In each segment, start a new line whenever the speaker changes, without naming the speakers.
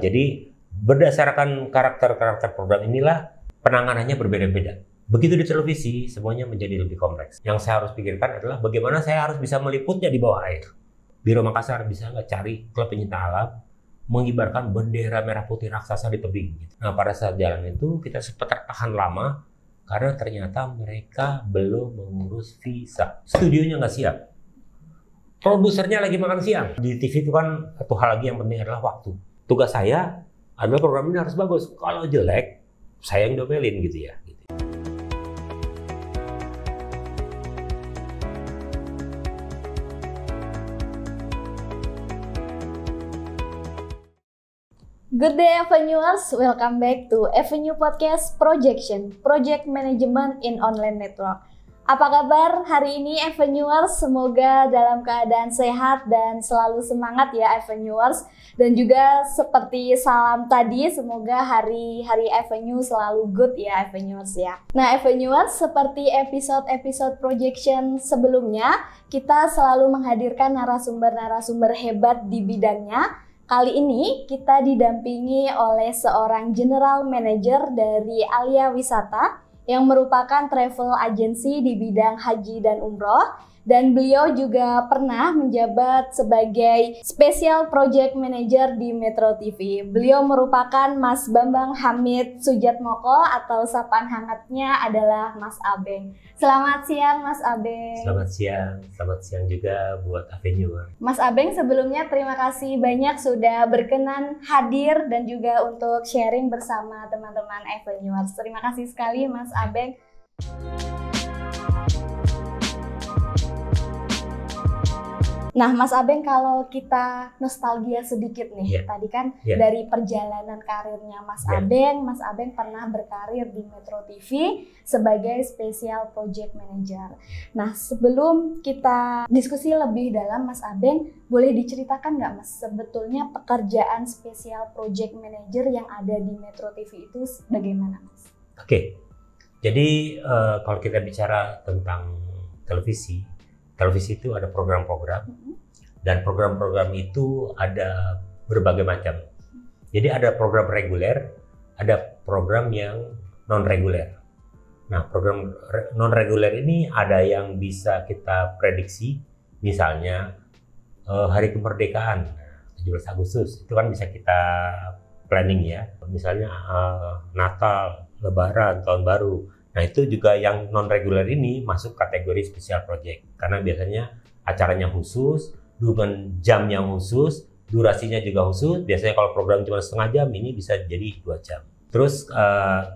Jadi berdasarkan karakter-karakter program inilah penanganannya berbeda-beda. Begitu di televisi, semuanya menjadi lebih kompleks. Yang saya harus pikirkan adalah bagaimana saya harus bisa meliputnya di bawah air. Biro Makassar bisa nggak cari klub pencinta alam, mengibarkan bendera merah putih raksasa di tebing. Nah, pada saat jalan itu kita sempat tertahan lama karena ternyata mereka belum mengurus visa. Studionya nggak siap. Produsernya lagi makan siang. Di TV itu kan satu hal lagi yang penting adalah waktu. Tugas saya adalah program ini harus bagus. Kalau jelek, saya yang domelin gitu ya.
Good day Avenuers, welcome back to Avenue Podcast Projection, Project Management in Online Network. Apa kabar hari ini Avenuers? Semoga dalam keadaan sehat dan selalu semangat ya Avenuers. Dan juga seperti salam tadi, semoga hari-hari Avenue selalu good ya Avenuers ya. Nah Avenuers, seperti episode-episode Projection sebelumnya, kita selalu menghadirkan narasumber-narasumber hebat di bidangnya. Kali ini kita didampingi oleh seorang General Manager dari Alia Wisata yang merupakan travel agency di bidang haji dan umroh, dan beliau juga pernah menjabat sebagai Special Project Manager di Metro TV. Beliau merupakan Mas Bambang Hamid Sujatmoko atau sapaan hangatnya adalah Mas Abeng. Selamat siang Mas Abeng.
Selamat siang juga buat Avenue.
Mas Abeng, sebelumnya terima kasih banyak sudah berkenan hadir dan juga untuk sharing bersama teman-teman Avenuers. Terima kasih sekali Mas Abeng. Nah, Mas Abeng, kalau kita nostalgia sedikit nih, tadi kan dari perjalanan karirnya Mas Abeng pernah berkarir di Metro TV sebagai Special Project Manager. Nah, sebelum kita diskusi lebih dalam, Mas Abeng, boleh diceritakan nggak Mas, sebetulnya pekerjaan Special Project Manager yang ada di Metro TV itu bagaimana Mas?
Oke, jadi kalau kita bicara tentang televisi itu ada program-program, dan program-program itu ada berbagai macam. Jadi ada program reguler, ada program yang non-reguler. Nah, program non-reguler ini ada yang bisa kita prediksi, misalnya hari kemerdekaan, 17 Agustus, itu kan bisa kita planning ya. Misalnya Natal, Lebaran, Tahun Baru. Nah, itu juga yang non-reguler ini masuk kategori special project. Karena biasanya acaranya khusus, dengan jam yang khusus, durasinya juga khusus. Biasanya kalau program cuma setengah jam, ini bisa jadi 2 jam. Terus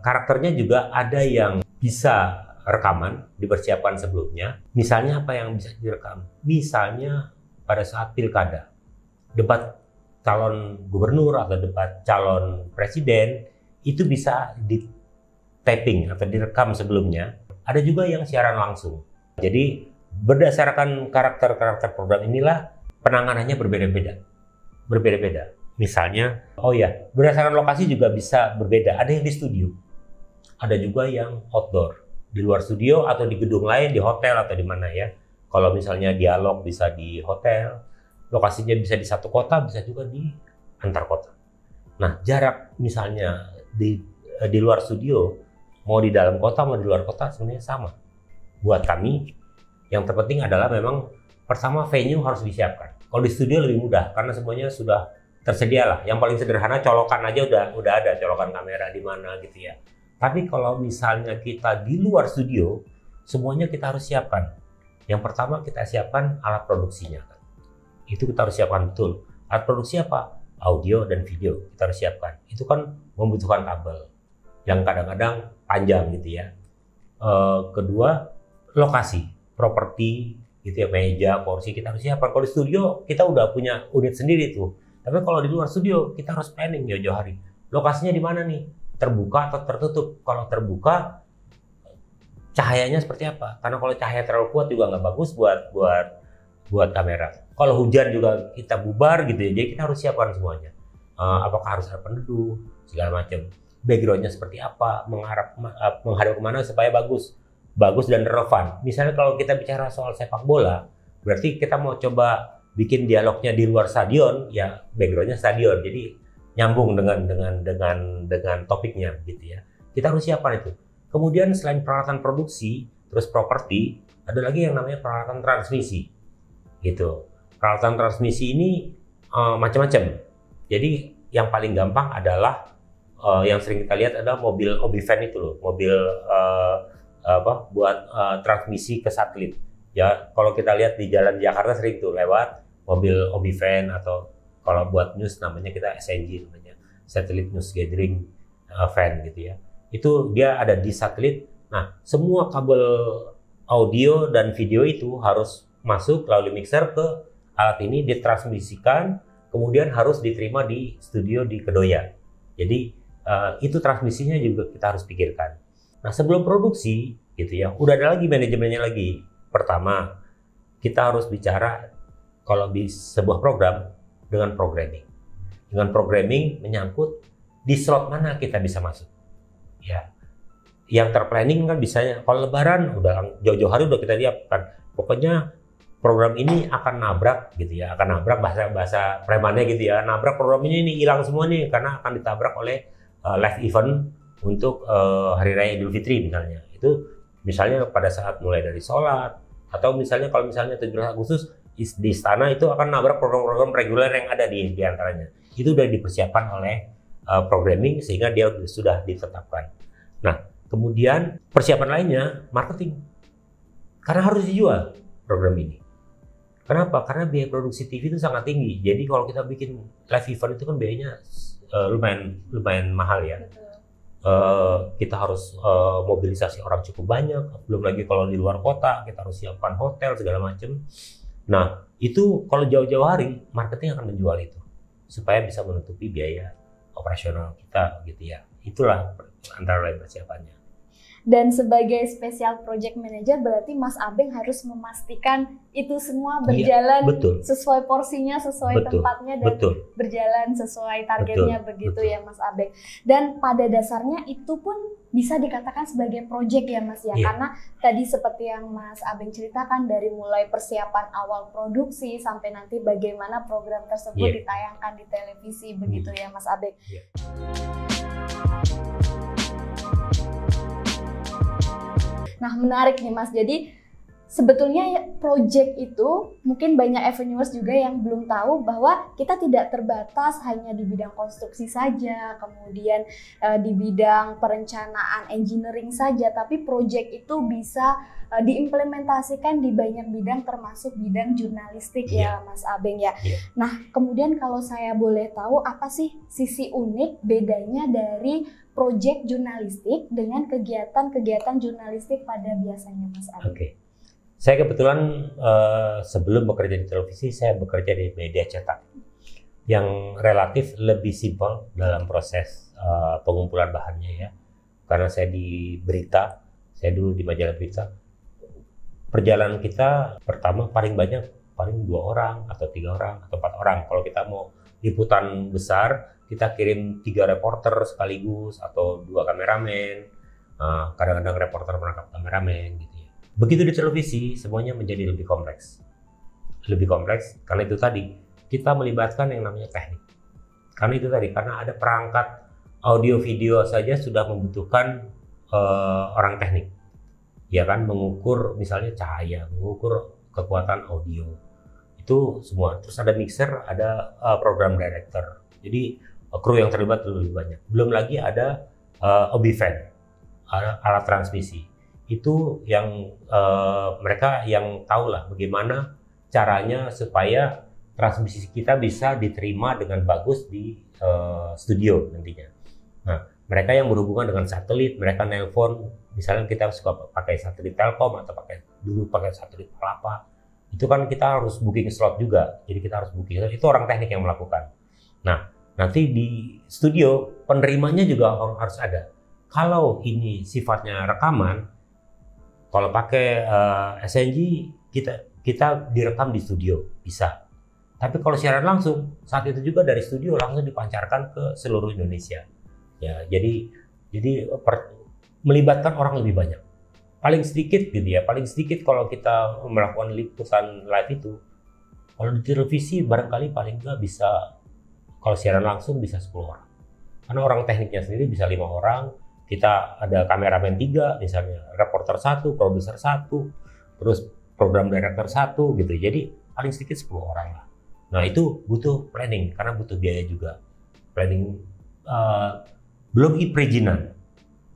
karakternya juga ada yang bisa rekaman, dipersiapkan sebelumnya. Misalnya apa yang bisa direkam? Misalnya pada saat pilkada, debat calon gubernur atau debat calon presiden, itu bisa di taping atau direkam sebelumnya. Ada juga yang siaran langsung. Jadi berdasarkan karakter-karakter program inilah penanganannya berbeda-beda. Misalnya, berdasarkan lokasi juga bisa berbeda. Ada yang di studio, ada juga yang outdoor, di luar studio atau di gedung lain, di hotel atau di mana ya. Kalau misalnya dialog bisa di hotel, lokasinya bisa di satu kota, bisa juga di antar kota. Nah, jarak misalnya di luar studio, mau di dalam kota, mau di luar kota, sebenarnya sama. Buat kami, yang terpenting adalah memang pertama venue harus disiapkan. Kalau di studio lebih mudah, karena semuanya sudah tersedia lah. Yang paling sederhana, colokan aja udah ada, colokan kamera di mana gitu ya. Tapi kalau misalnya kita di luar studio, semuanya kita harus siapkan. Yang pertama kita siapkan alat produksinya. Itu kita harus siapkan betul. Alat produksi apa? Audio dan video kita harus siapkan. Itu kan membutuhkan kabel yang kadang-kadang panjang gitu ya. Kedua, lokasi, properti gitu ya, meja, kursi kita harus siapkan. Kalau di studio kita udah punya unit sendiri tuh. Tapi kalau di luar studio kita harus planning jauh-jauh hari. Lokasinya di mana nih? Terbuka atau tertutup? Kalau terbuka, cahayanya seperti apa? Karena kalau cahaya terlalu kuat juga nggak bagus buat kamera. Kalau hujan juga kita bubar gitu ya. Jadi kita harus siapkan semuanya. Apakah harus ada penduduh, segala macam. Backgroundnya seperti apa, menghadap kemana supaya bagus dan relevan. Misalnya kalau kita bicara soal sepak bola, berarti kita mau coba bikin dialognya di luar stadion, ya backgroundnya stadion. Jadi nyambung dengan topiknya gitu ya. Kita harus siapkan itu. Kemudian selain peralatan produksi, terus properti, ada lagi yang namanya peralatan transmisi gitu. Peralatan transmisi ini macam-macam. Jadi yang paling gampang adalah yang sering kita lihat adalah mobil Obivan itu loh, mobil buat transmisi ke satelit. Ya, kalau kita lihat di jalan Jakarta sering tuh lewat mobil Obivan, atau kalau buat news namanya kita SNG, namanya Satellite News Gathering Van gitu ya. Itu dia ada di satelit. Nah, semua kabel audio dan video itu harus masuk melalui mixer ke alat ini, ditransmisikan, kemudian harus diterima di studio di Kedoya. Jadi itu transmisinya juga kita harus pikirkan. Nah, sebelum produksi gitu ya, udah ada lagi manajemennya lagi. Pertama, kita harus bicara kalau di sebuah program dengan programming. Dengan programming menyangkut di slot mana kita bisa masuk. Ya, yang terplanning kan bisanya kalau Lebaran udah jauh-jauh hari udah kita siapkan. Pokoknya program ini akan nabrak gitu ya, akan nabrak bahasa premannya gitu ya. Nabrak program ini hilang semua nih karena akan ditabrak oleh live event untuk Hari Raya Idul Fitri misalnya. Itu misalnya pada saat mulai dari sholat, atau misalnya kalau misalnya 17 Agustus di istana itu akan nabrak program-program reguler yang ada di antaranya. Itu sudah dipersiapkan oleh programming sehingga dia sudah ditetapkan. Nah, kemudian persiapan lainnya marketing. Karena harus dijual program ini. Kenapa? Karena biaya produksi TV itu sangat tinggi. Jadi kalau kita bikin live event itu kan biayanya lumayan mahal ya. Kita harus mobilisasi orang cukup banyak. Belum lagi kalau di luar kota kita harus siapkan hotel segala macam. Nah, itu kalau jauh-jauh hari marketing akan menjual itu supaya bisa menutupi biaya operasional kita gitu ya. Itulah antara lain persiapannya.
Dan sebagai special project manager berarti Mas Abeng harus memastikan itu semua berjalan sesuai porsinya, sesuai tempatnya, dan berjalan sesuai targetnya begitu ya Mas Abeng. Dan pada dasarnya itu pun bisa dikatakan sebagai project ya Mas ya, karena tadi seperti yang Mas Abeng ceritakan dari mulai persiapan awal produksi sampai nanti bagaimana program tersebut ditayangkan di televisi begitu ya Mas Abeng. Nah, menarik nih Mas. Jadi sebetulnya project itu mungkin banyak Avenuers juga yang belum tahu bahwa kita tidak terbatas hanya di bidang konstruksi saja, kemudian di bidang perencanaan engineering saja, tapi project itu bisa diimplementasikan di banyak bidang termasuk bidang jurnalistik ya Mas Abeng ya. Nah, kemudian kalau saya boleh tahu apa sih sisi unik bedanya dari proyek jurnalistik dengan kegiatan-kegiatan jurnalistik pada biasanya Mas Abeng?
Saya kebetulan sebelum bekerja di televisi, saya bekerja di media cetak yang relatif lebih simpel dalam proses pengumpulan bahannya ya. Karena saya di berita, saya dulu di majalah berita. Perjalanan kita pertama paling 2 orang atau 3 orang atau 4 orang. Kalau kita mau liputan besar, kita kirim 3 reporter sekaligus atau 2 kameramen. Kadang-kadang reporter menangkap kameramen gitu ya. Begitu di televisi semuanya menjadi lebih kompleks. Lebih kompleks karena itu tadi kita melibatkan yang namanya teknik. Karena ada perangkat audio video saja sudah membutuhkan orang teknik. Ya kan, mengukur misalnya cahaya, mengukur kekuatan audio. Itu semua. Terus ada mixer, ada program director. Jadi kru yang terlibat lebih banyak. Belum lagi ada Obivan, alat transmisi. Itu yang mereka yang tahu lah bagaimana caranya supaya transmisi kita bisa diterima dengan bagus di studio nantinya. Nah, mereka yang berhubungan dengan satelit, mereka nelpon, misalnya kita suka pakai satelit Telkom atau pakai satelit Palapa, itu kan kita harus booking slot juga. Jadi kita harus booking, itu orang teknik yang melakukan. Nah, nanti di studio penerimanya juga harus ada. Kalau ini sifatnya rekaman, kalau pakai SNG kita direkam di studio bisa. Tapi kalau siaran langsung, saat itu juga dari studio langsung dipancarkan ke seluruh Indonesia. Ya, jadi melibatkan orang lebih banyak. Paling sedikit gitu ya, paling sedikit kalau kita melakukan liputan live itu, kalau di televisi barangkali paling nggak bisa, Kalau siaran langsung bisa 10 orang. Karena orang tekniknya sendiri bisa 5 orang, kita ada kameramen 3 misalnya, reporter 1, produser 1, terus program director 1 gitu. Jadi paling sedikit 10 orang lah. Nah itu butuh planning karena butuh biaya juga. Planning belum perizinan.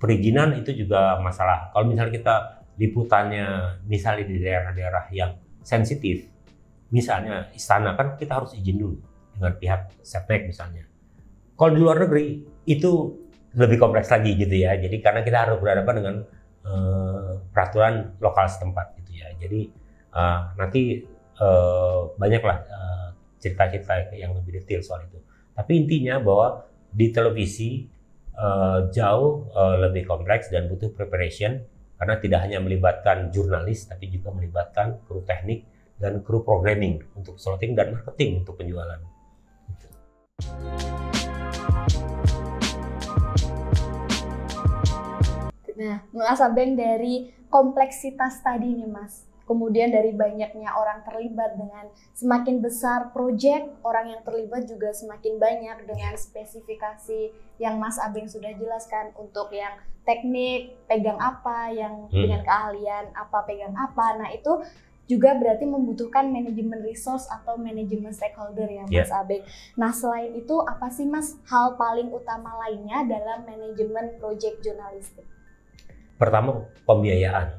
Perizinan itu juga masalah. Kalau misalnya kita liputannya misalnya di daerah-daerah yang sensitif, misalnya istana kan kita harus izin dulu dengan pihak Setnek misalnya. Kalau di luar negeri itu lebih kompleks lagi gitu ya. Jadi karena kita harus berhadapan dengan peraturan lokal setempat gitu ya. Jadi nanti banyaklah cerita-cerita yang lebih detail soal itu. Tapi intinya bahwa di televisi jauh lebih kompleks dan butuh preparation karena tidak hanya melibatkan jurnalis tapi juga melibatkan kru teknik dan kru programming untuk slotting dan marketing untuk penjualan.
Nah, Mas Abeng dari kompleksitas tadi nih Mas, kemudian dari banyaknya orang terlibat dengan semakin besar proyek, orang yang terlibat juga semakin banyak dengan spesifikasi yang Mas Abeng sudah jelaskan untuk yang teknik, pegang apa, yang dengan keahlian apa, pegang apa. Nah itu juga berarti membutuhkan manajemen resource atau manajemen stakeholder ya Mas Abeng. Nah selain itu apa sih Mas hal paling utama lainnya dalam manajemen proyek jurnalistik?
Pertama, pembiayaan.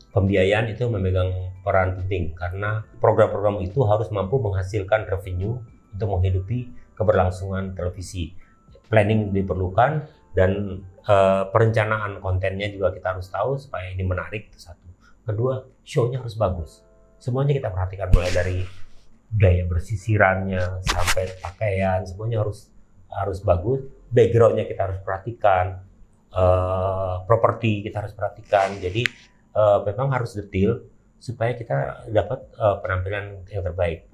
Pembiayaan itu memegang peran penting karena program-program itu harus mampu menghasilkan revenue untuk menghidupi keberlangsungan televisi. Planning diperlukan dan perencanaan kontennya juga kita harus tahu supaya ini menarik, itu satu. Kedua, show-nya harus bagus. Semuanya kita perhatikan mulai dari gaya bersisirannya sampai pakaian, semuanya harus bagus. Background-nya kita harus perhatikan. Properti kita harus perhatikan, jadi memang harus detail supaya kita dapat penampilan yang terbaik.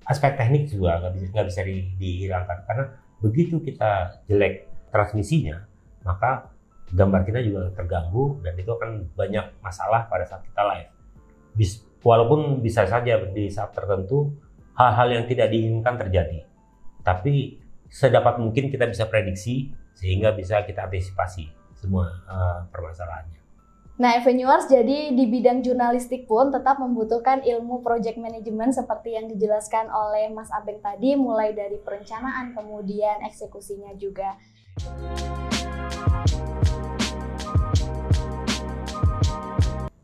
Aspek teknik juga nggak bisa dihilangkan karena begitu kita jelek transmisinya maka gambar kita juga terganggu dan itu akan banyak masalah pada saat kita live. Walaupun bisa saja di saat tertentu hal-hal yang tidak diinginkan terjadi, tapi sedapat mungkin kita bisa prediksi sehingga bisa kita antisipasi semua permasalahannya.
Nah, Avenuers jadi di bidang jurnalistik pun tetap membutuhkan ilmu project management seperti yang dijelaskan oleh Mas Abeng tadi, mulai dari perencanaan kemudian eksekusinya juga.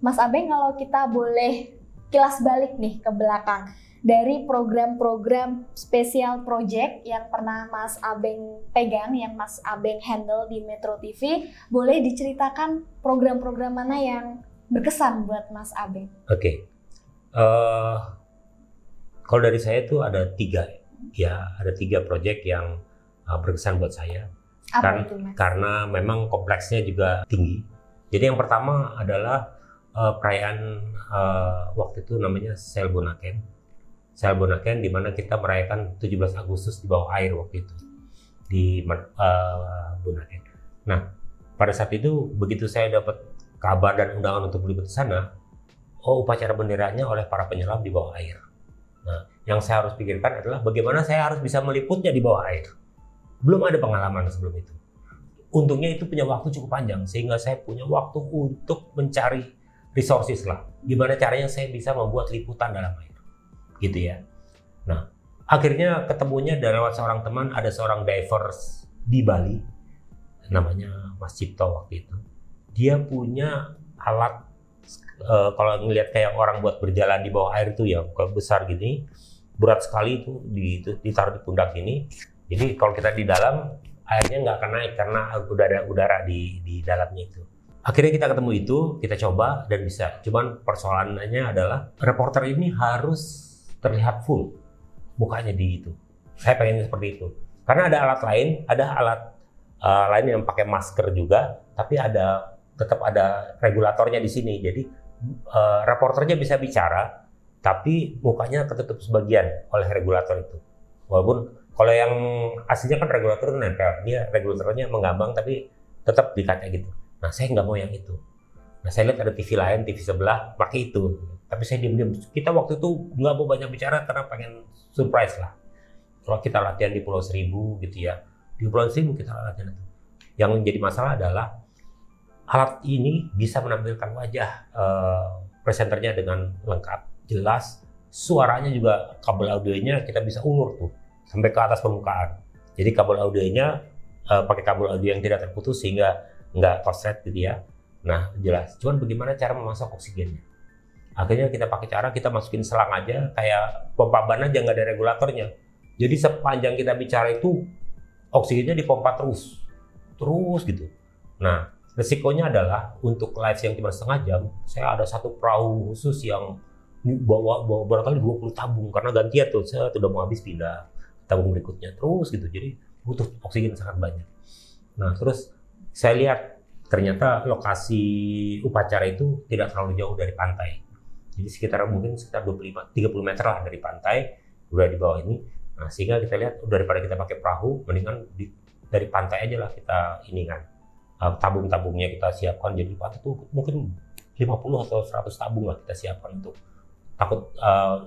Mas Abeng, kalau kita boleh kilas balik nih ke belakang, dari program-program spesial project yang pernah Mas Abeng pegang, yang Mas Abeng handle di Metro TV, boleh diceritakan program-program mana yang berkesan buat Mas Abeng?
Oke. Kalau dari saya itu ada 3 project yang berkesan buat saya.
Apa itu, Mas?
Karena memang kompleksnya juga tinggi. Jadi yang pertama adalah perayaan waktu itu namanya Sel Bonaken di mana kita merayakan 17 Agustus di bawah air waktu itu di Bonaken. Nah, pada saat itu begitu saya dapat kabar dan undangan untuk meliput di sana, upacara benderanya oleh para penyelam di bawah air. Nah, yang saya harus pikirkan adalah bagaimana saya harus bisa meliputnya di bawah air. Belum ada pengalaman sebelum itu. Untungnya itu punya waktu cukup panjang sehingga saya punya waktu untuk mencari resources lah. Gimana caranya saya bisa membuat liputan dalam air. Gitu ya. Nah, akhirnya ketemunya lewat seorang teman, ada seorang divers di Bali, namanya Mas Cipto waktu itu. Dia punya alat, kalau ngelihat kayak orang buat berjalan di bawah air itu ya, besar gini, berat sekali itu ditaruh di pundak ini. Jadi kalau kita di dalam, airnya nggak akan naik karena udah ada udara di dalamnya itu. Akhirnya kita ketemu itu, kita coba dan bisa. Cuman persoalannya adalah reporter ini harus terlihat full mukanya di itu. Saya pengen seperti itu. Karena ada alat lain yang pakai masker juga, tapi tetap ada regulatornya di sini. Jadi reporternya bisa bicara, tapi mukanya ketutup sebagian oleh regulator itu. Walaupun kalau yang aslinya kan regulator nempel, dia regulatornya mengambang tapi tetap di kaca gitu. Nah, saya nggak mau yang itu. Nah, saya lihat ada TV lain, TV sebelah pakai itu. Tapi saya diam-diam. Kita waktu itu nggak mau banyak bicara karena pengen surprise lah. Kalau kita latihan di Pulau Seribu gitu ya, di Pulau Seribu kita latihan itu. Yang menjadi masalah adalah alat ini bisa menampilkan wajah presenternya dengan lengkap, jelas, suaranya juga, kabel audionya kita bisa ulur tuh sampai ke atas permukaan. Jadi kabel audionya pakai kabel audio yang tidak terputus sehingga nggak korslet gitu ya. Nah jelas, cuman bagaimana cara memasok oksigennya? Akhirnya kita pakai cara kita masukin selang aja, kayak pompa ban aja, nggak ada regulatornya. Jadi sepanjang kita bicara itu oksigennya dipompa terus gitu. Nah resikonya adalah untuk live yang cuma setengah jam, saya ada satu perahu khusus yang bawa barangkali 20 tabung karena gantian tuh, saya udah mau habis pindah tabung berikutnya terus gitu. Jadi butuh oksigen sangat banyak. Nah terus saya lihat ternyata lokasi upacara itu tidak terlalu jauh dari pantai. Jadi mungkin sekitar 25-30 meter lah dari pantai, udah di bawah ini. Nah sehingga kita lihat daripada kita pakai perahu, mendingan dari pantai aja lah kita ini kan. Tabung-tabungnya kita siapkan, jadi pantai itu mungkin 50 atau 100 tabung lah kita siapkan untuk takut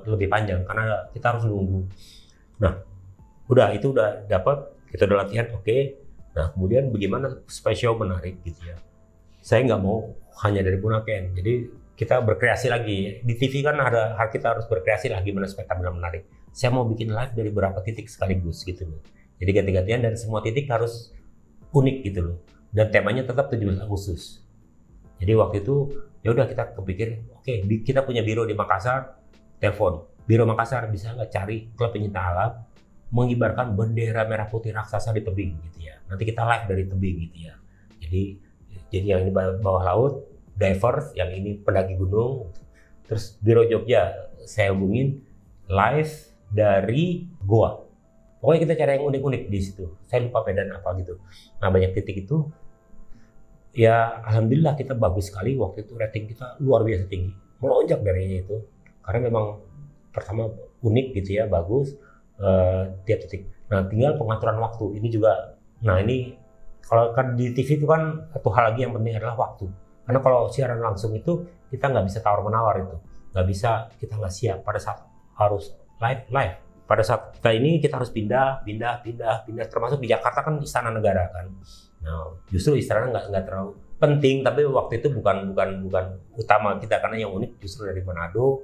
lebih panjang karena kita harus nunggu. Nah udah itu udah dapat, kita udah latihan oke. Nah kemudian bagaimana supaya show menarik gitu ya. Saya nggak mau hanya dari Bunaken, jadi kita berkreasi lagi. Di TV kan kita harus berkreasi lagi gimana supaya tampil menarik. Saya mau bikin live dari beberapa titik sekaligus gitu loh. Jadi ganti-gantian dan semua titik harus unik gitu loh. Dan temanya tetap 17 Agustus. Jadi waktu itu ya udah kita kepikir, oke, kita punya biro di Makassar, telepon. Biro Makassar bisa nggak cari klub pencinta alam mengibarkan bendera merah putih raksasa di tebing gitu ya. Nanti kita live dari tebing gitu ya. Jadi yang ini bawah laut, divers, yang ini pendaki gunung. Terus Biro Jogja saya hubungin live dari Goa. Pokoknya kita cari yang unik-unik di situ. Saya lupa medan apa gitu. Nah banyak titik itu. Ya alhamdulillah kita bagus sekali waktu itu, rating kita luar biasa tinggi. Melonjak dari itu. Karena memang pertama unik gitu ya, bagus tiap titik. Nah tinggal pengaturan waktu. Ini juga, nah ini kalau kan di TV itu kan satu hal lagi yang penting adalah waktu. Karena kalau siaran langsung itu kita nggak bisa tawar-menawar itu, nggak bisa, kita nggak siap pada saat harus live. Pada saat kita ini kita harus pindah. Termasuk di Jakarta kan Istana Negara kan. Nah justru istana nggak terlalu penting, tapi waktu itu bukan utama kita karena yang unik justru dari Manado,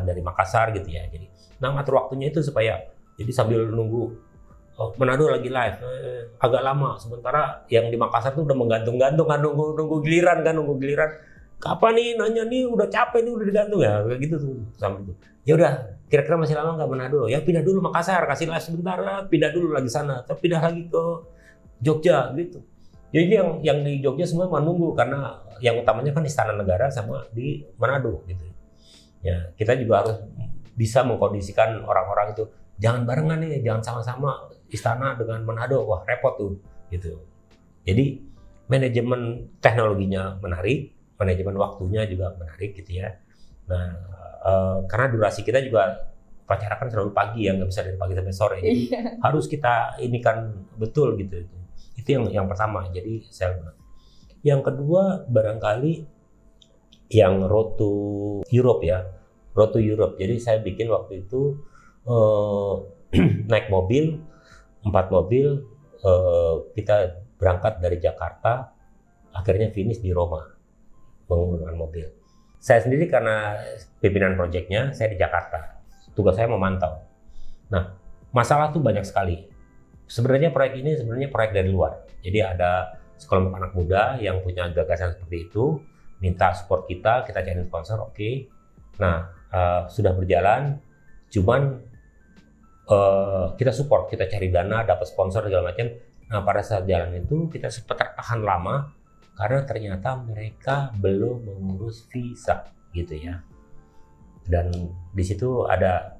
dari Makassar gitu ya. Jadi, nah ngatur waktunya itu supaya jadi sambil nunggu Manado lagi live agak lama, sementara yang di Makassar tuh udah menggantung-gantung kan, nunggu giliran. Kapan nih nanya nih, udah capek nih, udah digantung ya kayak gitu tuh sampai itu. Ya udah, kira-kira masih lama nggak Manado? Ya pindah dulu Makassar, kasih live sebentar, pindah dulu lagi sana, terus pindah lagi ke Jogja gitu. Jadi yang di Jogja semua menunggu karena yang utamanya kan Istana Negara sama di Manado gitu. Ya kita juga harus bisa mengkondisikan orang-orang itu jangan barengan nih, jangan sama-sama Istana dengan Manado, wah repot tuh gitu. Jadi manajemen teknologinya menarik, manajemen waktunya juga menarik gitu ya. Nah karena durasi kita juga upacara kan selalu pagi ya, nggak bisa dari pagi sampai sore, jadi harus kita ini kan betul gitu. Itu yang pertama. Jadi yang kedua barangkali yang Road to Europe ya, Road to Europe. Jadi saya bikin waktu itu naik mobil, 4 mobil, kita berangkat dari Jakarta, akhirnya finish di Roma menggunakan mobil. Saya sendiri karena pimpinan proyeknya, saya di Jakarta. Tugas saya memantau. Nah, masalah tuh banyak sekali. Sebenarnya proyek ini proyek dari luar. Jadi ada sekelompok anak muda yang punya gagasan seperti itu, minta support kita cari sponsor, oke. Nah, sudah berjalan, cuman kita support, kita cari dana, dapat sponsor segala macam. Nah, pada saat jalan itu kita sempat tertahan lama karena ternyata mereka belum mengurus visa gitu ya. Dan di situ ada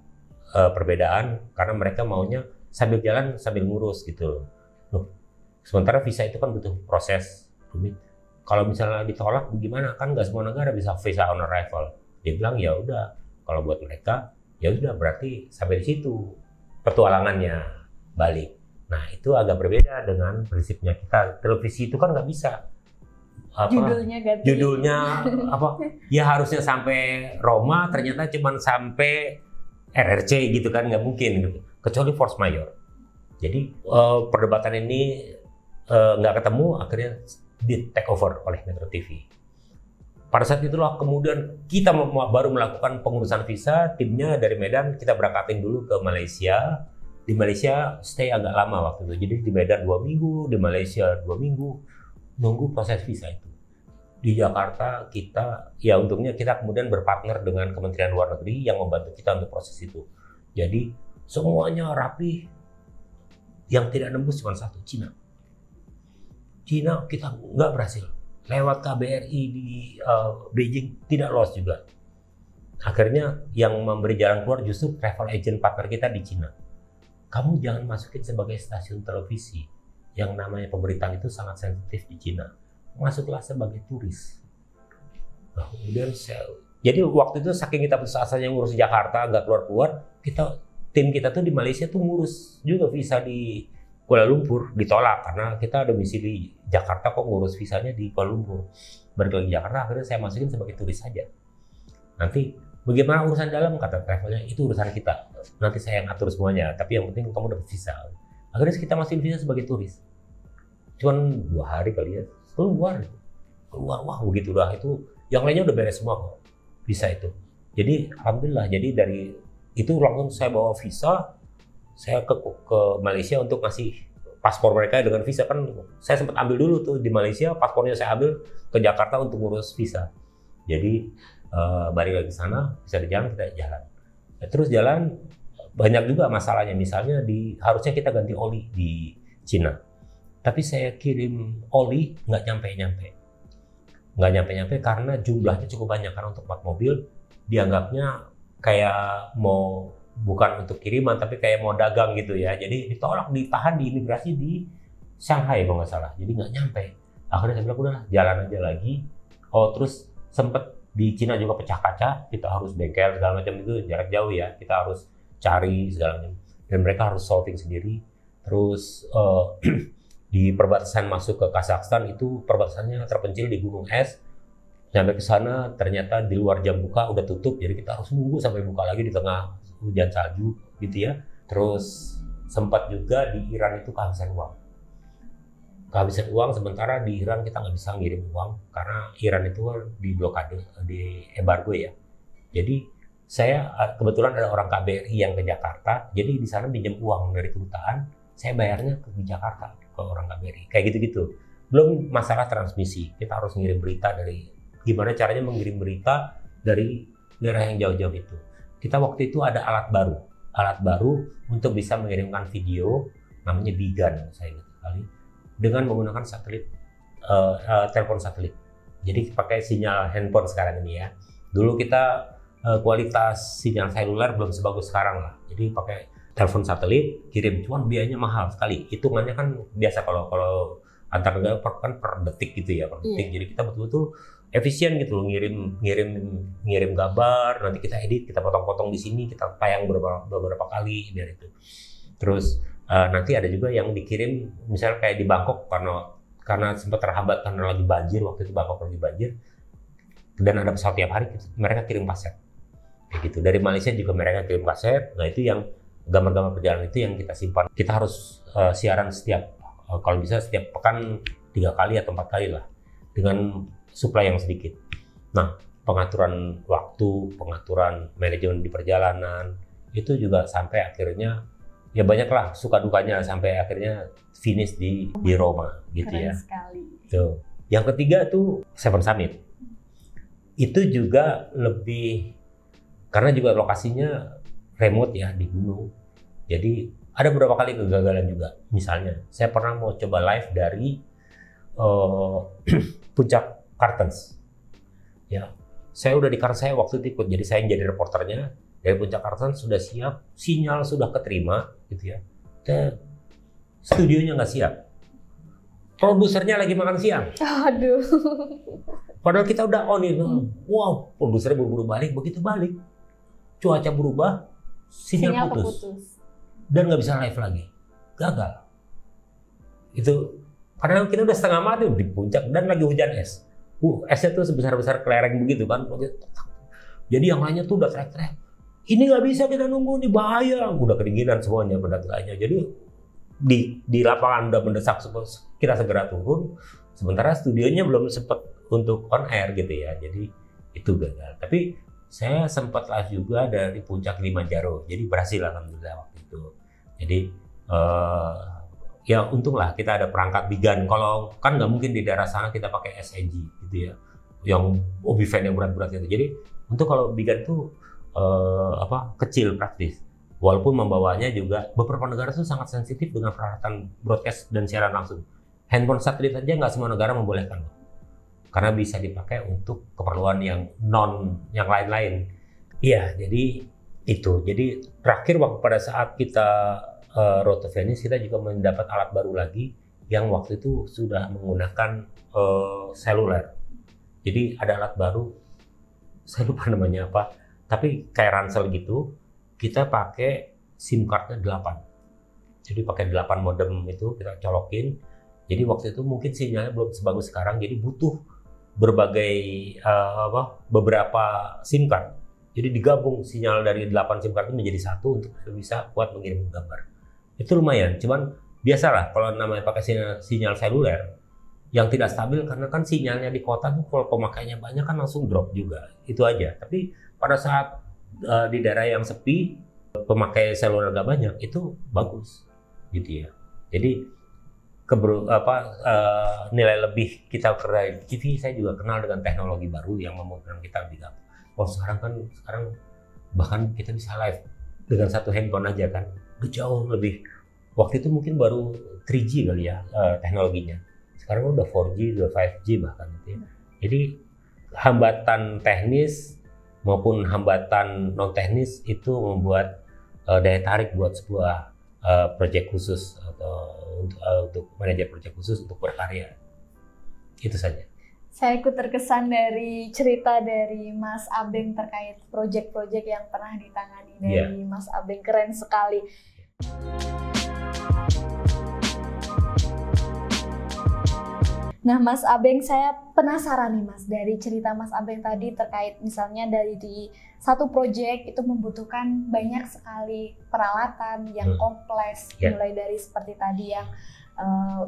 perbedaan karena mereka maunya sambil jalan sambil ngurus gitu loh. Sementara visa itu kan butuh proses rumit. Kalau misalnya ditolak gimana? Kan nggak semua negara bisa visa on arrival. Dia bilang ya udah, kalau buat mereka ya udah berarti sampai di situ petualangannya, balik. Nah itu agak berbeda dengan prinsipnya kita. Televisi itu kan nggak bisa judulnya apa ya harusnya sampai Roma, ternyata cuma sampai RRC gitu kan, nggak mungkin gitu. kecuali force majeure. Jadi perdebatan ini nggak ketemu, akhirnya di take over oleh Metro TV. Pada saat itulah kemudian kita baru melakukan pengurusan visa, timnya dari Medan kita berangkatin dulu ke Malaysia. Di Malaysia stay agak lama waktu itu, jadi di Medan 2 minggu, di Malaysia 2 minggu, nunggu proses visa itu. Di Jakarta kita, ya untungnya kita kemudian berpartner dengan Kementerian Luar Negeri yang membantu kita untuk proses itu. Jadi semuanya rapi, yang tidak nembus cuma satu, Cina. Cina kita nggak berhasil. Lewat KBRI di Beijing tidak lolos juga. Akhirnya yang memberi jalan keluar justru travel agent partner kita di Cina. Kamu jangan masukin sebagai stasiun televisi. Yang namanya pemberitaan itu sangat sensitif di Cina. Masuklah sebagai turis. Nah, kemudian jadi waktu itu saking kita putus asanya ngurus Jakarta nggak keluar-keluar, tim kita tuh di Malaysia tuh ngurus juga visa di Kuala Lumpur, ditolak karena kita domisili Jakarta, kok ngurus visanya di Kuala Lumpur. Balik lagi Jakarta, akhirnya saya masukin sebagai turis saja. Nanti bagaimana urusan dalam, kata travelnya, itu urusan kita. Nanti saya yang atur semuanya, tapi yang penting kamu dapat visa. Akhirnya kita masukin visa sebagai turis. Cuman 2 hari kali ya, keluar, wah begitu dah itu. Yang lainnya udah beres semua kok, visa itu. Jadi alhamdulillah, jadi dari itu langsung saya bawa visa. Saya ke Malaysia untuk ngasih paspor mereka dengan visa, kan saya sempat ambil dulu tuh di Malaysia, paspornya saya ambil ke Jakarta untuk ngurus visa. Jadi balik lagi sana, bisa berjalan, kita jalan. Nah, terus jalan banyak juga masalahnya, misalnya harusnya kita ganti oli di Cina, tapi saya kirim oli nggak nyampe karena jumlahnya cukup banyak, karena untuk 4 mobil dianggapnya kayak mau bukan untuk kiriman tapi kayak mau dagang gitu ya, jadi ditolak, ditahan di imigrasi di Shanghai kalau nggak salah, jadi nggak nyampe. Akhirnya saya bilang udahlah jalan aja lagi. Terus sempet di Cina juga pecah kaca, kita harus bengkel segala macam, itu jarak jauh ya, kita harus cari segala macam dan mereka harus solving sendiri. Terus di perbatasan masuk ke Kazakhstan itu perbatasannya terpencil di gunung es. Sampai ke sana ternyata di luar jam buka udah tutup, jadi kita harus nunggu sampai buka lagi di tengah hujan salju gitu ya. Terus sempat juga di Iran itu kehabisan uang, sementara di Iran kita nggak bisa ngirim uang karena Iran itu di blokade, di embargo ya. Jadi saya kebetulan ada orang KBRI yang ke Jakarta, jadi di sana pinjam uang dari kedutaan, saya bayarnya di Jakarta ke orang KBRI, kayak gitu-gitu. Belum masalah transmisi, kita harus ngirim berita dari gimana caranya mengirim berita dari daerah yang jauh-jauh itu. Kita waktu itu ada alat baru untuk bisa mengirimkan video, namanya Bigan, saya ingat sekali, dengan menggunakan satelit, telepon satelit. Jadi pakai sinyal handphone sekarang ini ya. Dulu kita kualitas sinyal seluler belum sebagus sekarang lah. Jadi pakai telepon satelit, kirim, cuman biayanya mahal sekali. Hitungannya kan biasa kalau antar negara kan per detik gitu ya, per detik. Jadi kita betul-betul efisien gitu loh, ngirim gambar, nanti kita edit, kita potong-potong di sini, kita tayang beberapa kali biar itu. Terus nanti ada juga yang dikirim, misalnya kayak di Bangkok karena sempat terhambat karena lagi banjir, waktu itu Bangkok lagi banjir, dan ada pesawat tiap hari, mereka kirim kaset. Kayak gitu. Dari Malaysia juga mereka kirim kaset. Nah itu yang gambar-gambar perjalanan itu yang kita simpan. Kita harus siaran kalau bisa setiap pekan 3 kali atau 4 kali lah, dengan supply yang sedikit. Nah, pengaturan waktu, pengaturan manajemen di perjalanan, itu juga sampai akhirnya ya banyaklah suka dukanya sampai akhirnya finish di Roma gitu. Keren ya.
Sekali.
Tuh. Yang ketiga tuh Seven Summit. Itu juga lebih karena juga lokasinya remote ya, di gunung. Jadi ada beberapa kali kegagalan juga. Misalnya, saya pernah mau coba live dari Puncak Kartens. Ya, saya udah di Kartens, saya waktu itu ikut, jadi saya yang jadi reporternya. Dari Puncak Kartens sudah siap, sinyal sudah keterima, gitu ya. Studionya nggak siap, produsernya lagi makan siang.
Aduh.
Padahal kita udah on itu. Wow, produsernya buru-buru balik, begitu balik, cuaca berubah, sinyal putus. Dan nggak bisa live lagi, gagal. Itu, padahal kita udah setengah mati di puncak dan lagi hujan es. Esnya tuh sebesar-besar kelereng begitu kan. Jadi yang lainnya tuh udah teriak-teriak, ini nggak bisa kita nunggu, ini bahaya, udah kedinginan semuanya pedagang-pedagangnya. Jadi di lapangan udah mendesak kita segera turun, sementara studionya belum sempat untuk on air gitu ya. Jadi itu gagal. Tapi saya sempat live juga dari puncak Kilimanjaro, jadi berhasil alhamdulillah waktu itu. Jadi ya untunglah kita ada perangkat big gun. Kalau kan nggak mungkin di daerah sana kita pakai SNG gitu ya, yang OB-fan yang berat-berat itu. Jadi untuk kalau big gun itu kecil praktis. Walaupun membawanya juga beberapa negara itu sangat sensitif dengan peralatan broadcast dan siaran langsung. Handphone satelit aja nggak semua negara membolehkan loh, karena bisa dipakai untuk keperluan yang lain-lain. Iya, jadi itu. Jadi terakhir waktu pada saat kita Road to Venice, kita juga mendapat alat baru lagi yang waktu itu sudah menggunakan seluler. Jadi ada alat baru, saya lupa namanya apa, tapi kayak ransel gitu. Kita pakai SIM cardnya 8. Jadi pakai 8 modem itu kita colokin. Jadi waktu itu mungkin sinyalnya belum sebagus sekarang, jadi butuh berbagai beberapa SIM card. Jadi digabung sinyal dari 8 SIM card itu menjadi satu untuk bisa kuat mengirim gambar. Itu lumayan, cuman biasalah kalau namanya pakai sinyal seluler yang tidak stabil, karena kan sinyalnya di kota tuh kalau pemakainya banyak kan langsung drop juga. Itu aja. Tapi pada saat di daerah yang sepi, pemakai seluler gak banyak, itu bagus gitu ya. Jadi nilai lebih kita kerja di TV, saya juga kenal dengan teknologi baru yang memungkinkan kita lebih gampang. Sekarang bahkan kita bisa live dengan satu handphone aja kan, jauh lebih. Waktu itu mungkin baru 3G kali ya teknologinya. Sekarang udah 4G, udah 5G bahkan gitu ya. Jadi hambatan teknis maupun hambatan non teknis itu membuat daya tarik buat sebuah proyek khusus atau untuk manajer proyek khusus untuk berkarya. Itu saja.
Saya ikut terkesan dari cerita dari Mas Abeng terkait proyek-proyek yang pernah ditangani dari Mas Abeng, keren sekali. Nah, Mas Abeng, saya penasaran nih Mas, dari cerita Mas Abeng tadi terkait misalnya dari di satu proyek itu membutuhkan banyak sekali peralatan yang kompleks, mulai dari seperti tadi yang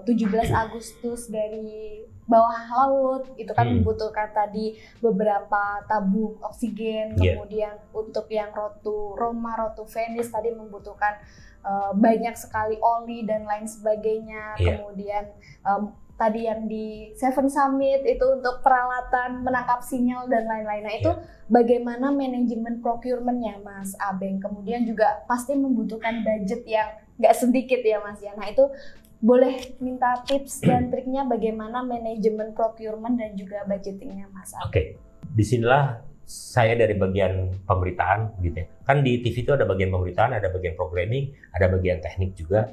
17 Agustus dari bawah laut, itu kan membutuhkan tadi beberapa tabung oksigen, kemudian untuk yang Road to Roma, Road to Venice tadi membutuhkan banyak sekali oli dan lain sebagainya, kemudian tadi yang di Seven Summit itu untuk peralatan menangkap sinyal dan lain-lain. Nah itu bagaimana manajemen procurement-nya Mas Abeng? Kemudian juga pasti membutuhkan budget yang nggak sedikit ya Mas ya. Nah itu boleh minta tips dan triknya bagaimana manajemen procurement dan juga budgetingnya Mas Abeng?
Oke, disinilah saya dari bagian pemberitaan gitu ya. Kan di TV itu ada bagian pemberitaan, ada bagian programming, ada bagian teknik juga.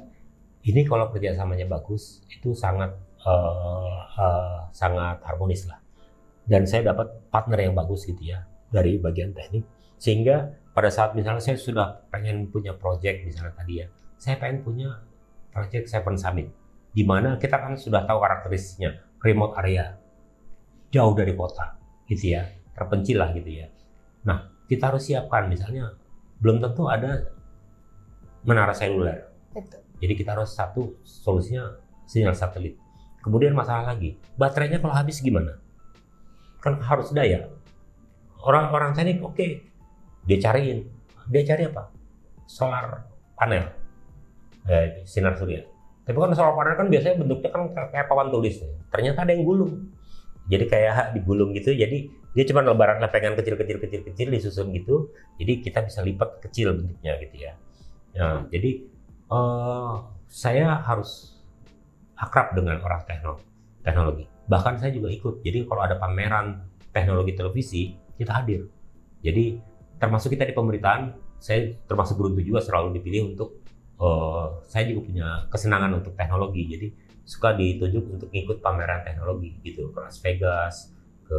Ini kalau kerjasamanya bagus, itu sangat harmonis lah. Dan saya dapat partner yang bagus gitu ya dari bagian teknik, sehingga pada saat misalnya saya sudah pengen punya project misalnya tadi ya, saya pengen punya project Seven Summit, di mana kita kan sudah tahu karakteristiknya, remote area, jauh dari kota gitu ya, terpencil lah gitu ya. Nah kita harus siapkan misalnya belum tentu ada menara seluler.
Betul.
Jadi kita harus satu solusinya sinyal satelit. Kemudian masalah lagi, baterainya kalau habis gimana? Kan harus daya. Orang-orang teknik oke, dia cari apa? Solar panel, sinar surya. Tapi kan solar panel kan biasanya bentuknya kan kayak papan tulis. Ternyata ada yang gulung. Jadi kayak digulung gitu. Jadi dia cuma lepengan kecil disusun gitu. Jadi kita bisa lipat kecil bentuknya gitu ya. Nah, jadi saya harus akrab dengan orang teknologi. Bahkan saya juga ikut. Jadi kalau ada pameran teknologi televisi, kita hadir. Jadi termasuk kita di pemberitaan, saya termasuk beruntung juga selalu dipilih untuk saya juga punya kesenangan untuk teknologi. Jadi suka ditunjuk untuk ikut pameran teknologi gitu, ke Las Vegas, ke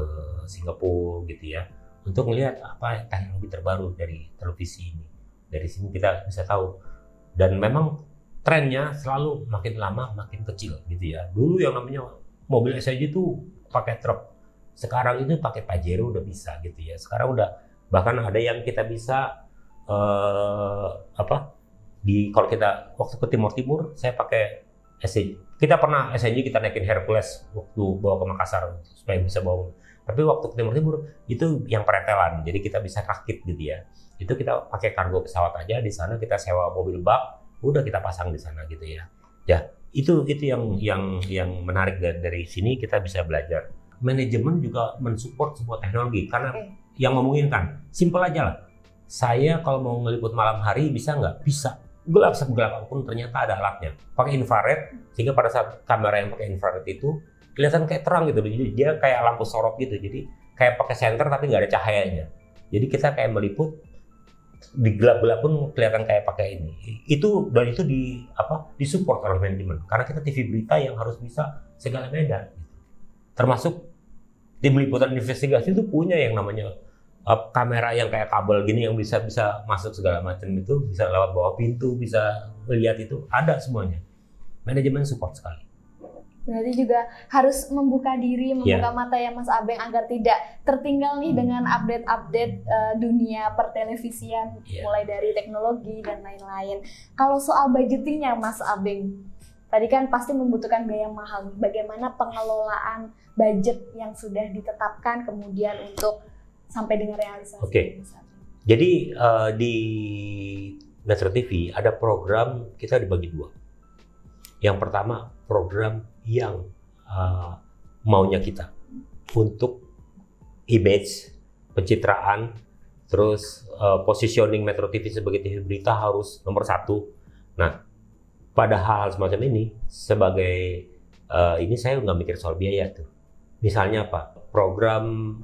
Singapura gitu ya, untuk melihat apa teknologi terbaru dari televisi ini. Dari sini kita bisa tahu. Dan memang trennya selalu makin lama makin kecil gitu ya. Dulu yang namanya mobil SIG itu pakai truk, sekarang itu pakai Pajero udah bisa gitu ya. Sekarang udah bahkan ada yang kita bisa kalau kita waktu ke Timur saya pakai SNJ. Kita pernah SNJ kita naikin Hercules waktu bawa ke Makassar supaya bisa bawa. Tapi waktu ke Timur itu yang pretelan, jadi kita bisa rakit gitu ya. Itu kita pakai kargo pesawat aja, di sana kita sewa mobil bak, udah kita pasang di sana gitu ya. Ya, itu yang menarik dari sini kita bisa belajar. Manajemen juga mensupport sebuah teknologi karena yang memungkinkan, simpel aja lah. Saya kalau mau ngeliput malam hari bisa nggak? Bisa. Gelap segelap apapun ternyata ada alatnya. Pakai infrared, sehingga pada saat kamera yang pakai infrared itu kelihatan kayak terang gitu. Jadi dia kayak lampu sorot gitu. Jadi kayak pakai senter tapi nggak ada cahayanya. Jadi kita kayak meliput di gelap-gelap pun kelihatan kayak pakai ini. Itu disupport oleh manajemen. Karena kita TV berita yang harus bisa segala medan. Termasuk tim liputan investigasi itu punya yang namanya kamera yang kayak kabel gini yang bisa masuk segala macam, itu bisa lewat bawah pintu, bisa melihat, itu ada semuanya. Manajemen support sekali.
Berarti juga harus membuka diri, membuka mata ya Mas Abeng agar tidak tertinggal nih dengan update-update dunia pertelevisian, mulai dari teknologi dan lain-lain. Kalau soal budgetingnya Mas Abeng, tadi kan pasti membutuhkan biaya mahal. Bagaimana pengelolaan budget yang sudah ditetapkan kemudian untuk sampai dengan realisasi?
Oke. Jadi di Metro TV ada program kita dibagi dua. Yang pertama program yang maunya kita untuk image, pencitraan, terus positioning Metro TV sebagai TV berita harus nomor 1. Nah, pada hal semacam ini sebagai ini saya nggak mikir soal biaya tuh. Misalnya apa? Program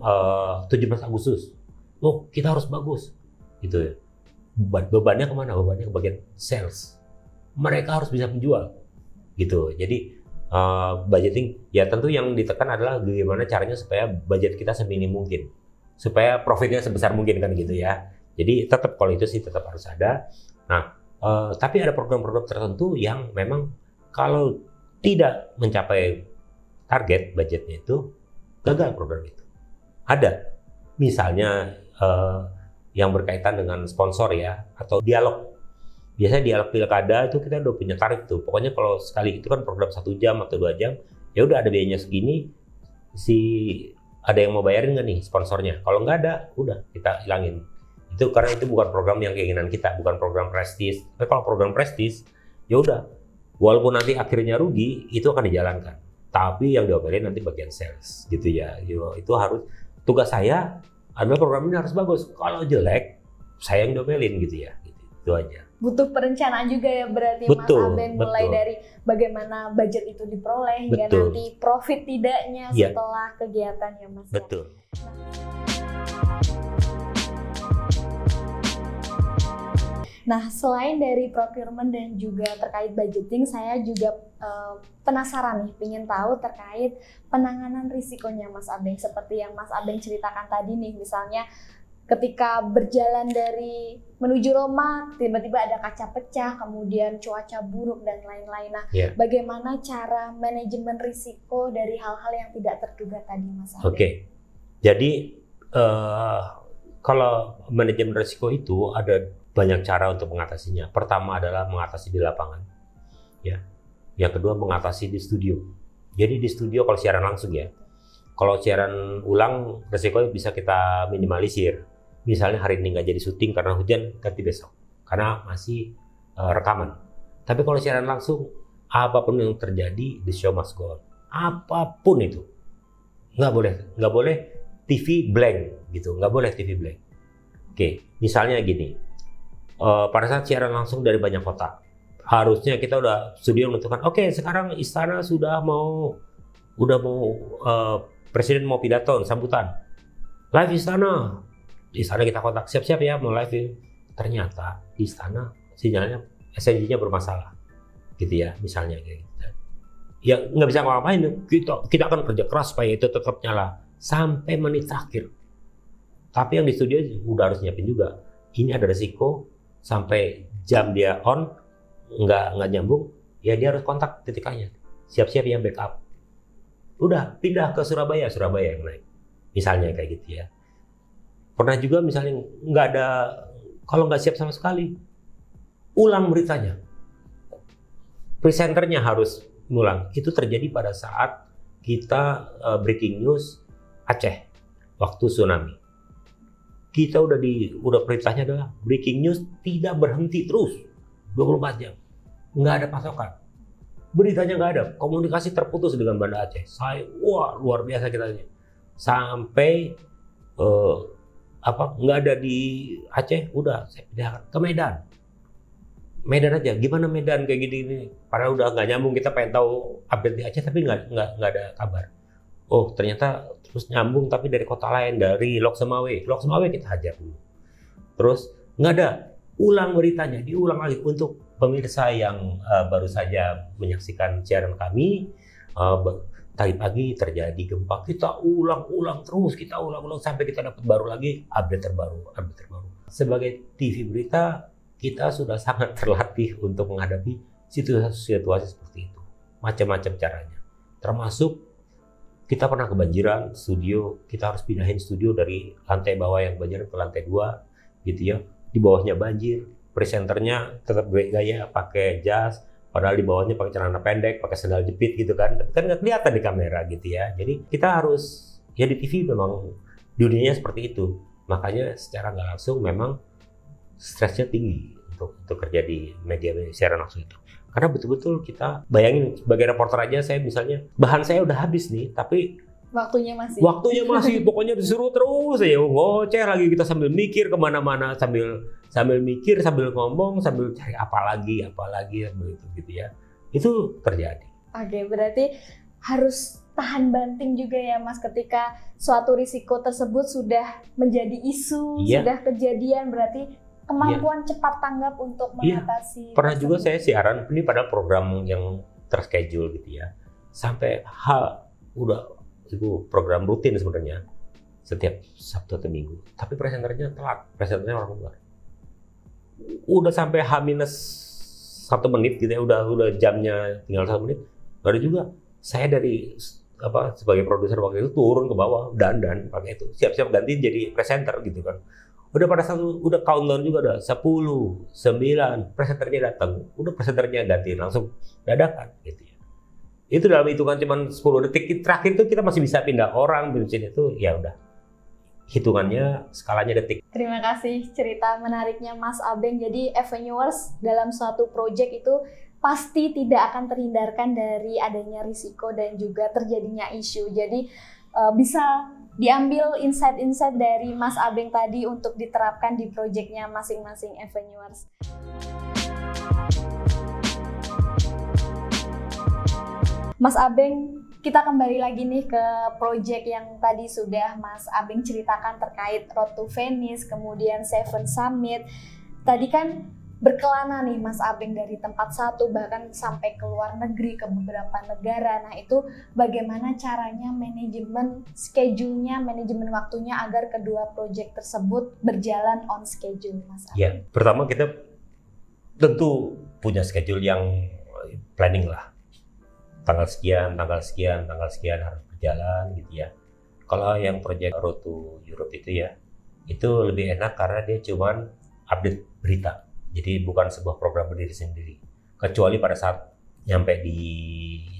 17 Agustus. Oh, kita harus bagus. Gitu ya. Bebannya kemana? Bebannya ke bagian sales. Mereka harus bisa menjual. Gitu. Jadi budgeting, ya tentu yang ditekan adalah bagaimana caranya supaya budget kita seminim mungkin. Supaya profitnya sebesar mungkin kan gitu ya. Jadi tetap kalau itu sih tetap harus ada. Nah, tapi ada program-program tertentu yang memang kalau tidak mencapai target budgetnya itu gagal program itu. Ada, misalnya yang berkaitan dengan sponsor ya, atau dialog. Biasanya dialog pilkada itu kita udah punya tarif tuh. Pokoknya kalau sekali itu kan program 1 jam atau 2 jam, ya udah ada biayanya segini. Ada yang mau bayarin nggak nih sponsornya? Kalau nggak ada, udah kita hilangin. Itu karena itu bukan program yang keinginan kita, bukan program prestis. Tapi kalau program prestis, ya udah. Walaupun nanti akhirnya rugi, itu akan dijalankan. Tapi yang diomelin nanti bagian sales gitu ya. Itu harus, tugas saya adalah program ini harus bagus. Kalau jelek, saya yang diomelin gitu ya. Gitu. Itu aja.
Butuh perencanaan juga ya berarti Mas Abeng, mulai dari bagaimana budget itu diperoleh hingga nanti profit tidaknya setelah kegiatan ya Mas.
Betul.
Nah, selain dari procurement dan juga terkait budgeting, saya juga penasaran nih, ingin tahu terkait penanganan risikonya Mas Abeng. Seperti yang Mas Abeng ceritakan tadi nih, misalnya ketika berjalan dari menuju Roma, tiba-tiba ada kaca pecah, kemudian cuaca buruk dan lain-lain. Nah, bagaimana cara manajemen risiko dari hal-hal yang tidak terduga tadi Mas Abeng?
Oke, jadi kalau manajemen risiko itu ada banyak cara untuk mengatasinya. Pertama adalah mengatasi di lapangan, ya. Yang kedua mengatasi di studio. Jadi di studio kalau siaran langsung ya. Kalau siaran ulang risikonya bisa kita minimalisir. Misalnya hari ini nggak jadi syuting karena hujan, ganti besok. Karena masih rekaman. Tapi kalau siaran langsung, apapun yang terjadi, the show must go on. Apapun itu, nggak boleh TV blank gitu, nggak boleh TV blank. Oke, misalnya gini. Pada saat siaran langsung dari banyak kota, harusnya kita udah studio menentukan, oke, sekarang istana udah mau presiden mau pidato sambutan, live istana kita kontak, siap-siap ya mau live. Ternyata di istana sinyalnya SNJ-nya bermasalah, gitu ya, misalnya kayak gitu. Ya nggak bisa ngapain, kita akan kerja keras supaya itu tetap nyala sampai menit terakhir. Tapi yang di studio udah harus nyiapin juga, ini ada resiko. Sampai jam dia on nggak nyambung, ya dia harus kontak TTK-nya, siap-siap ya backup. Udah pindah ke Surabaya yang naik, misalnya kayak gitu ya. Pernah juga misalnya nggak ada Kalau nggak siap sama sekali, ulang beritanya. Presenternya harus ngulang. Itu terjadi pada saat kita breaking news Aceh waktu tsunami. Kita udah perintahnya adalah breaking news tidak berhenti terus 24 jam. Nggak ada pasokan. Beritanya nggak ada. Komunikasi terputus dengan Banda Aceh. Wah, luar biasa kita. Sampai nggak ada di Aceh, udah saya pindahkan ke Medan. Medan aja, gimana Medan kayak gini. Padahal udah nggak nyambung, kita pengen tahu update di Aceh tapi nggak ada kabar. Oh ternyata terus nyambung tapi dari kota lain, dari Lok Semawe kita hajar dulu. Terus nggak ada, ulang beritanya, diulang lagi untuk pemirsa yang baru saja menyaksikan siaran kami. Tadi pagi terjadi gempa, kita ulang terus, kita ulang sampai kita dapat baru lagi update terbaru. Sebagai TV berita, kita sudah sangat terlatih untuk menghadapi situasi seperti itu. Macam-macam caranya. Termasuk kita pernah kebanjiran studio, kita harus pindahin studio dari lantai bawah yang banjiran ke lantai 2 gitu ya. Di bawahnya banjir, presenternya tetap gaya pakai jas, padahal di bawahnya pakai celana pendek, pakai sandal jepit gitu kan. Tapi kan nggak kelihatan di kamera gitu ya. Jadi kita harus, ya di TV memang dunianya seperti itu. Makanya secara nggak langsung memang stresnya tinggi untuk kerja di media siaran langsung itu. Karena betul-betul kita bayangin sebagai reporter aja, saya misalnya bahan saya udah habis nih, tapi
waktunya masih
pokoknya disuruh terus ya ngoceh lagi, kita sambil mikir kemana-mana, sambil mikir, sambil ngomong, sambil cari apa lagi gitu ya. Itu terjadi.
Oke, berarti harus tahan banting juga ya Mas, ketika suatu risiko tersebut sudah menjadi isu, sudah kejadian, berarti kemampuan cepat tanggap untuk mengatasi.
Pernah juga saya siaran ini pada program yang terschedule gitu ya. Sampai itu program rutin sebenarnya setiap Sabtu atau Minggu. Tapi presenternya telat, presenternya orang luar. Udah sampai H-1 menit gitu ya, udah jamnya tinggal 1 menit. Baru juga saya dari sebagai produser waktu itu turun ke bawah, dandan pakai itu, siap-siap ganti jadi presenter gitu kan. Udah pada udah countdown juga, udah 10, 9, presenternya datang, udah presenternya gantiin langsung dadakan gitu ya. Itu dalam hitungan cuma 10 detik terakhir itu kita masih bisa pindah orang di sini itu, ya udah hitungannya skalanya detik.
Terima kasih cerita menariknya Mas Abeng. Jadi Avenuers dalam suatu project itu pasti tidak akan terhindarkan dari adanya risiko dan juga terjadinya isu. Jadi bisa diambil insight-insight dari Mas Abeng tadi untuk diterapkan di proyeknya masing-masing Avenuers. Mas Abeng, kita kembali lagi nih ke proyek yang tadi sudah Mas Abeng ceritakan terkait Road to Venice, kemudian Seven Summit. Tadi kan berkelana nih Mas Abeng dari tempat satu bahkan sampai ke luar negeri, ke beberapa negara. Nah itu bagaimana caranya manajemen schedule-nya, manajemen waktunya agar kedua proyek tersebut berjalan on schedule, Mas Abeng?
Ya, pertama kita tentu punya schedule yang planning lah. Tanggal sekian harus berjalan gitu ya. Kalau yang proyek Road to Europe itu ya, itu lebih enak karena dia cuman update berita. Jadi bukan sebuah program berdiri sendiri. Kecuali pada saat nyampe di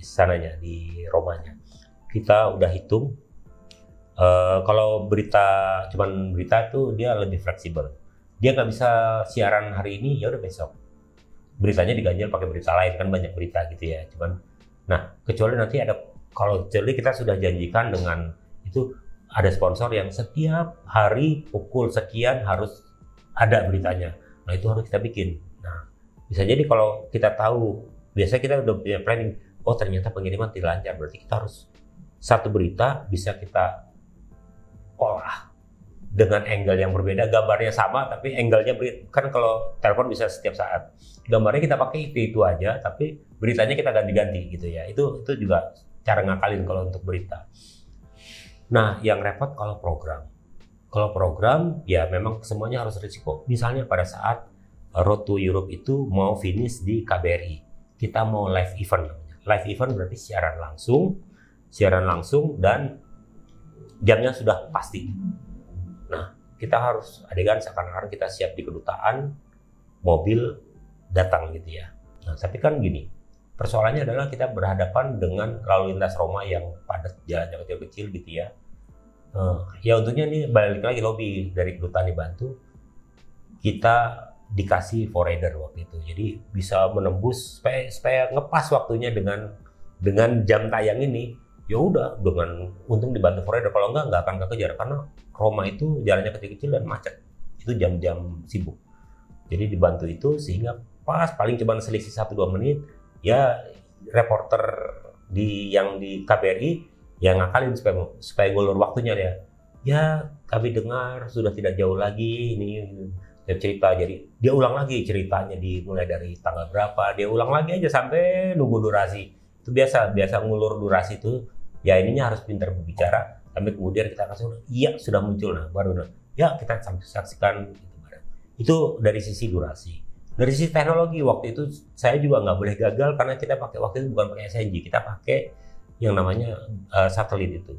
sananya, di Romanya. Kita udah hitung, kalau cuman berita itu dia lebih fleksibel. Dia nggak bisa siaran hari ini, ya udah besok. Beritanya diganjel pakai berita lain, kan banyak berita gitu ya. Kecuali nanti kecuali kita sudah janjikan dengan itu, ada sponsor yang setiap hari pukul sekian harus ada beritanya. Nah itu harus kita bikin. Nah bisa jadi kalau kita tahu, biasanya kita udah punya planning, oh ternyata pengiriman tidak lancar, berarti kita harus satu berita bisa kita olah dengan angle yang berbeda, gambarnya sama tapi angle-nya kan kalau telepon bisa setiap saat, gambarnya kita pakai itu aja tapi beritanya kita ganti-ganti gitu ya. Itu juga cara ngakalin kalau untuk berita. Nah yang repot kalau program ya memang semuanya harus risiko. Misalnya pada saat Road to Europe itu mau finish di KBRI, kita mau live event. Live event berarti siaran langsung dan jamnya sudah pasti. Nah kita harus adegan seakan-akan kita siap di kedutaan, mobil datang gitu ya. Nah, tapi kan gini, persoalannya adalah kita berhadapan dengan lalu lintas Roma yang padat, jalan kecil-kecil gitu ya. Ya untungnya nih balik lagi lobby dari kedutaan dibantu, kita dikasih forader waktu itu, jadi bisa menembus supaya ngepas waktunya dengan jam tayang ini. Ya udah, dengan untung dibantu forader, kalau nggak akan kekejar karena Roma itu jalannya kecil-kecil dan macet, itu jam-jam sibuk. Jadi dibantu itu sehingga pas paling cuma selisih 1-2 menit ya reporter yang di KBRI yang ngakalin supaya ngulur waktunya dia. Ya kami dengar sudah tidak jauh lagi ini cerita, jadi dia ulang lagi ceritanya dimulai dari tanggal berapa, dia ulang lagi aja sampai nunggu durasi. Itu biasa ngulur durasi itu ya ininya harus pintar berbicara sampai kemudian kita kasih iya sudah muncul, nah baru ya kita saksikan gitu. Itu dari sisi durasi. Dari sisi teknologi waktu itu saya juga nggak boleh gagal karena kita pakai waktu itu bukan pakai SNG, kita pakai yang namanya satelit itu.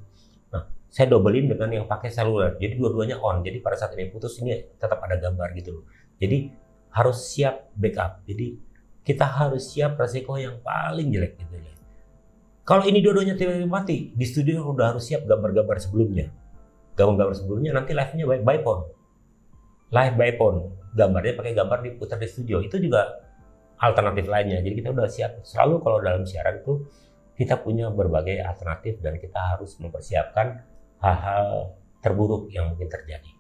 Nah, saya dobelin dengan yang pakai seluler, jadi dua-duanya on. Jadi pada saat ini putus ini tetap ada gambar gitu loh. Jadi harus siap backup. Jadi kita harus siap resiko yang paling jelek gitu ya. Kalau ini dua-duanya tiba-tiba mati, di studio udah harus siap gambar-gambar sebelumnya. Gambar-gambar sebelumnya nanti live-nya by phone. Live by phone, gambarnya pakai gambar diputar di studio, itu juga alternatif lainnya. Jadi kita udah siap. Selalu kalau dalam siaran itu kita punya berbagai alternatif dan kita harus mempersiapkan hal-hal terburuk yang mungkin terjadi.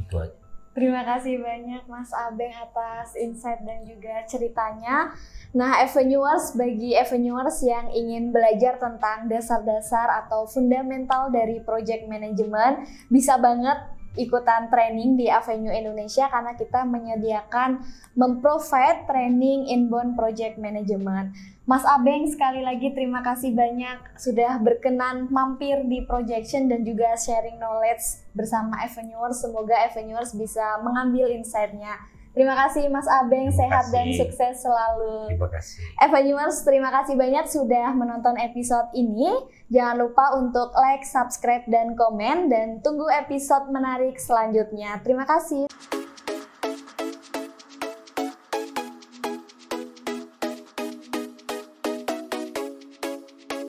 Itu aja.
Terima kasih banyak Mas Abeng atas insight dan juga ceritanya. Nah, Avenuers, bagi Avenuers yang ingin belajar tentang dasar-dasar atau fundamental dari project management, bisa banget ikutan training di Avenue Indonesia karena kita menyediakan memprovide training inbound project management. Mas Abeng, sekali lagi terima kasih banyak sudah berkenan mampir di Projection dan juga sharing knowledge bersama Avenuers. Semoga Avenuers bisa mengambil insight-nya. Terima kasih Mas Abeng, sehat dan sukses selalu.
Terima kasih.
Avenuers, terima kasih banyak sudah menonton episode ini. Jangan lupa untuk like, subscribe, dan komen. Dan tunggu episode menarik selanjutnya. Terima kasih.